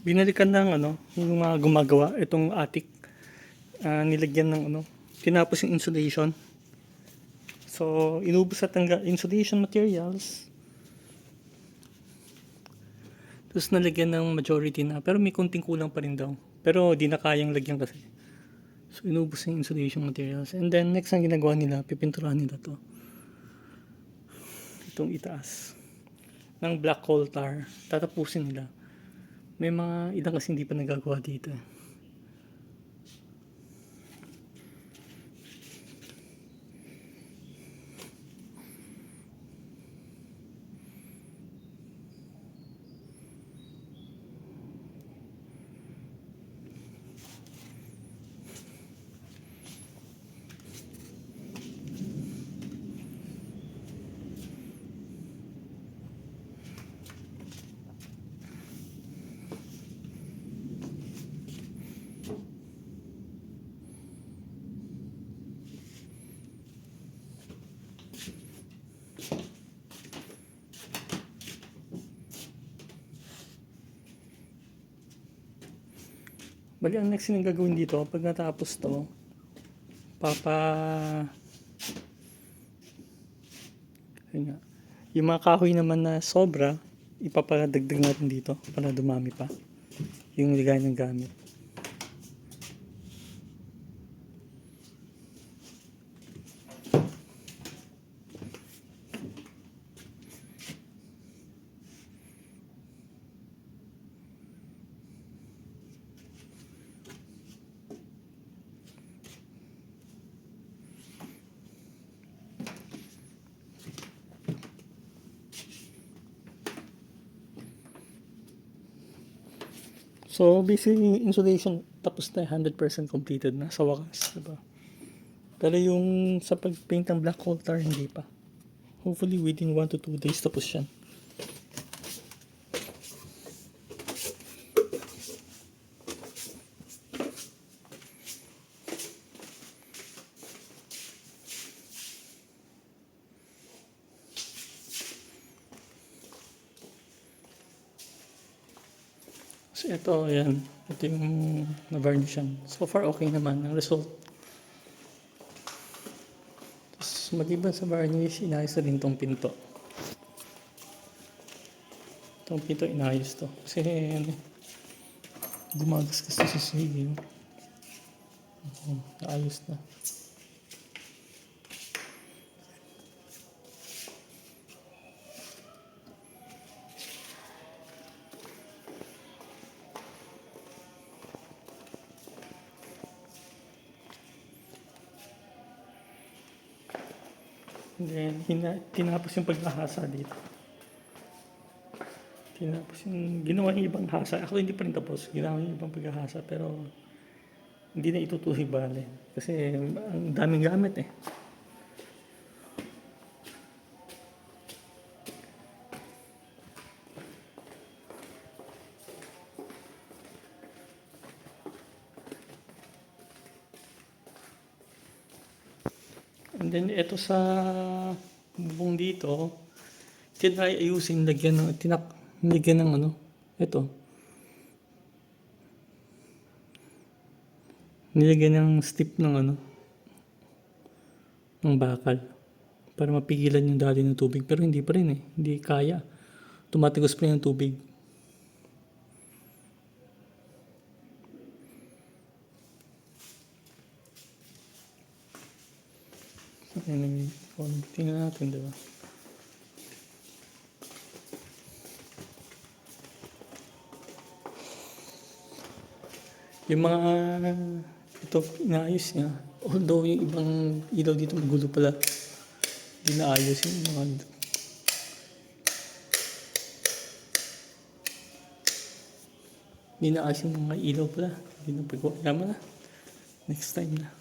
Binalikan ng yung mga gumagawa itong attic, nilagyan ng tinapos yung insulation. So inubos at ang insulation materials. Tapos nalagyan ng majority na, pero may konting kulang pa rin daw. Pero di na kayang lagyan kasi. So inubos yung insulation materials. And then next ang ginagawa nila, pipinturahan nila to. Itong itaas ng black coal tar. Tatapusin nila. May mga ilang kasi hindi pa nagagawa dito. Bali, ang next na gagawin dito, pag natapos to, yun nga, yung mga kahoy naman na sobra, ipapadagdag natin dito para dumami pa yung ligay ng gamit. So basically insulation tapos na, 100% completed na sa wakas, diba? Pero yung sa pagpaint ng black coal tar hindi pa. Hopefully within 1 to 2 days tapos yan. So ito, ayan. Ito yung na-varnishan. So far, okay naman ang result. Tapos, maliban sa varnish, inayos na rin itong pinto. Itong pinto, inayos to. Kasi, gumagas kasi sa sige. Naayos na. And then, tinapos yung paghahasa dito. Tinapos yung ginawa yung ibang hasa. Ako hindi pa rin tapos. Ginawa yung ibang paghahasa. Pero, hindi na itutuloy bale. Kasi, ang daming gamit eh. And then, ito sa bubong dito, tinry ayusin, lagyan ng ito. Nilagyan ng strip ng ng bakal para mapigilan yung daloy ng tubig, pero hindi pa rin hindi kaya, tumatigos pa yung tubig. Tingnan natin, diba? Yung mga ito, inaayos niya. Although yung ibang ilaw dito magulo pala. Hindi naayos yung mga hindi naayos yung mga ilaw pala. Hindi na pagkawa. Yaman na. Next time na.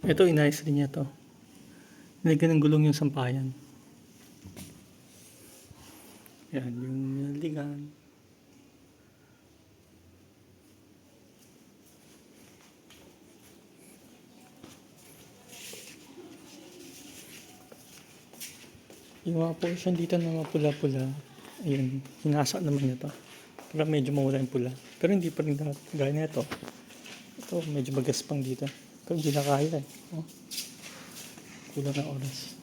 Ito, inayos rin niya to. Nilagyan ng gulong yung sampayan. Yan, yung nilaligan. Yung mga portion dito na mga pula-pula, ayun, hinasa naman niya to. Para medyo mawala yung pula. Pero hindi pa rin gaya na ito. Ito, medyo magaspang dito. Pero hindi na kaya eh. Oh, kulang na oras.